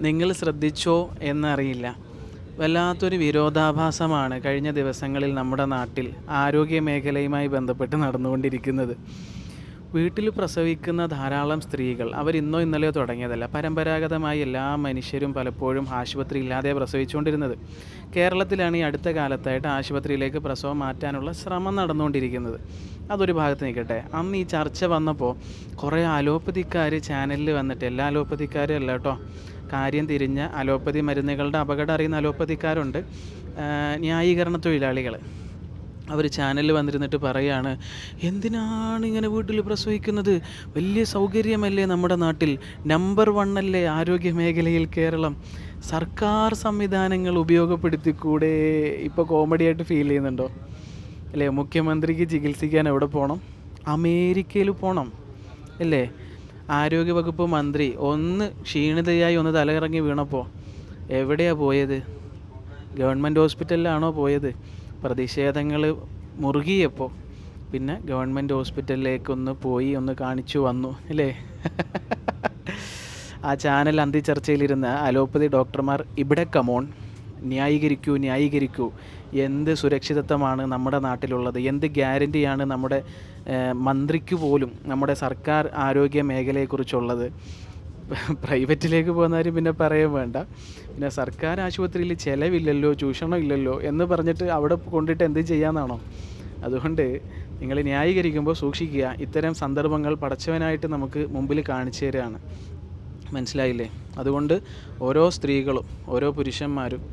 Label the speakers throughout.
Speaker 1: നിങ്ങൾ ശ്രദ്ധിച്ചോ എന്നറിയില്ല. വല്ലാത്തൊരു വിരോധാഭാസമാണ് കഴിഞ്ഞ ദിവസങ്ങളിൽ നമ്മുടെ നാട്ടിൽ ആരോഗ്യ മേഖലയുമായി ബന്ധപ്പെട്ട് നടന്നുകൊണ്ടിരിക്കുന്നത്. വീട്ടിൽ പ്രസവിക്കുന്ന ധാരാളം സ്ത്രീകൾ അവരിന്നോ ഇന്നലെയോ തുടങ്ങിയതല്ല. പരമ്പരാഗതമായി എല്ലാ മനുഷ്യരും പലപ്പോഴും ആശുപത്രി ഇല്ലാതെ പ്രസവിച്ചുകൊണ്ടിരുന്നത്. കേരളത്തിലാണ് ഈ അടുത്ത കാലത്തായിട്ട് ആശുപത്രിയിലേക്ക് പ്രസവം മാറ്റാനുള്ള ശ്രമം നടന്നുകൊണ്ടിരിക്കുന്നത്. അതൊരു ഭാഗത്ത് നിൽക്കട്ടെ. അന്ന് ഈ ചർച്ച വന്നപ്പോൾ കുറേ അലോപ്പതിക്കാർ ചാനലിൽ വന്നിട്ട്, എല്ലാ അലോപ്പതിക്കാരും അല്ല കേട്ടോ, കാര്യം തിരിഞ്ഞ അലോപ്പതി മരുന്നുകളുടെ അപകടം അറിയുന്ന അലോപ്പതിക്കാരുണ്ട്, ന്യായീകരണ തൊഴിലാളികൾ. അവർ ചാനലിൽ വന്നിരുന്നിട്ട് പറയുകയാണ്, എന്തിനാണ് ഇങ്ങനെ വീട്ടിൽ പ്രസവിക്കുന്നത്, വലിയ സൗകര്യമല്ലേ നമ്മുടെ നാട്ടിൽ, നമ്പർ 1 അല്ലേ ആരോഗ്യ മേഖലയിൽ കേരളം, സർക്കാർ സംവിധാനങ്ങൾ ഉപയോഗപ്പെടുത്തിക്കൂടെ. ഇപ്പോൾ കോമഡിയായിട്ട് ഫീൽ ചെയ്യുന്നുണ്ടോ അല്ലേ? മുഖ്യമന്ത്രിക്ക് ചികിത്സിക്കാൻ എവിടെ പോകണം? അമേരിക്കയിൽ പോകണം അല്ലേ? ആരോഗ്യവകുപ്പ് മന്ത്രി ഒന്ന് ക്ഷീണിതയായി ഒന്ന് തലയിറങ്ങി വീണപ്പോൾ എവിടെയാണ് പോയത്? ഗവൺമെൻറ് ഹോസ്പിറ്റലിലാണോ പോയത്? പ്രതിഷേധങ്ങൾ മുറുകിയപ്പോൾ പിന്നെ ഗവൺമെൻറ് ഹോസ്പിറ്റലിലേക്കൊന്ന് പോയി ഒന്ന് കാണിച്ചു വന്നു അല്ലേ? ആ ചാനൽ അന്തിച്ചർച്ചയിലിരുന്ന അലോപ്പതി ഡോക്ടർമാർ, ഇവിടെ കമോൺ, ന്യായീകരിക്കൂ ന്യായീകരിക്കൂ, എന്ത് സുരക്ഷിതത്വമാണ് നമ്മുടെ നാട്ടിലുള്ളത്, എന്ത് ഗ്യാരൻറ്റിയാണ് നമ്മുടെ മന്ത്രിക്ക് പോലും നമ്മുടെ സർക്കാർ ആരോഗ്യ മേഖലയെക്കുറിച്ചുള്ളത്. പ്രൈവറ്റിലേക്ക് പോകുന്നവരും പിന്നെ പറയാൻ വേണ്ട. പിന്നെ സർക്കാർ ആശുപത്രിയിൽ ചിലവില്ലല്ലോ, ചൂഷണം ഇല്ലല്ലോ എന്ന് പറഞ്ഞിട്ട് അവിടെ കൊണ്ടിട്ട് എന്ത് ചെയ്യാമെന്നാണോ? അതുകൊണ്ട് നിങ്ങൾ ന്യായീകരിക്കുമ്പോൾ സൂക്ഷിക്കുക. ഇത്തരം സന്ദർഭങ്ങൾ പടച്ചവനായിട്ട് നമുക്ക് മുമ്പിൽ കാണിച്ചു തരികയാണ്. മനസ്സിലായില്ലേ? അതുകൊണ്ട് ഓരോ സ്ത്രീകളും ഓരോ പുരുഷന്മാരും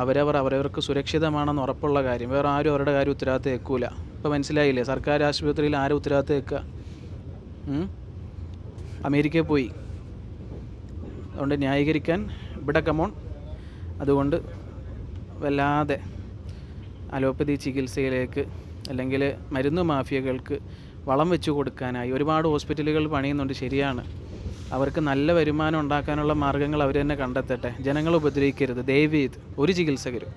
Speaker 1: അവരവർക്ക് സുരക്ഷിതമാണെന്ന് ഉറപ്പുള്ള കാര്യം വേറെ ആരും അവരുടെ കാര്യം ഉത്തരവാദിത്തം ഏൽക്കൂല. ഇപ്പോൾ മനസ്സിലായില്ലേ? സർക്കാർ ആശുപത്രിയിൽ ആരും ഉത്തരവാദിത്തം ഏൽക്കുക? അമേരിക്കയിൽ പോയി. അതുകൊണ്ട് ന്യായീകരിക്കാൻ ഇവിടെ കമോൺ. അതുകൊണ്ട് വല്ലാതെ അലോപ്പതി ചികിത്സയിലേക്ക് അല്ലെങ്കിൽ മരുന്ന് മാഫിയകൾക്ക് വളം വെച്ച് കൊടുക്കാനായി ഒരുപാട് ഹോസ്പിറ്റലുകൾ പണിയുന്നുണ്ട്, ശരിയാണ്. അവർക്ക് നല്ല വരുമാനം ഉണ്ടാക്കാനുള്ള മാർഗ്ഗങ്ങൾ അവർ തന്നെ കണ്ടെത്തട്ടെ. ജനങ്ങളെ ഉപദ്രവിക്കരുത് ദയവ് ചെയ്ത് ഒരു ചികിത്സകരും.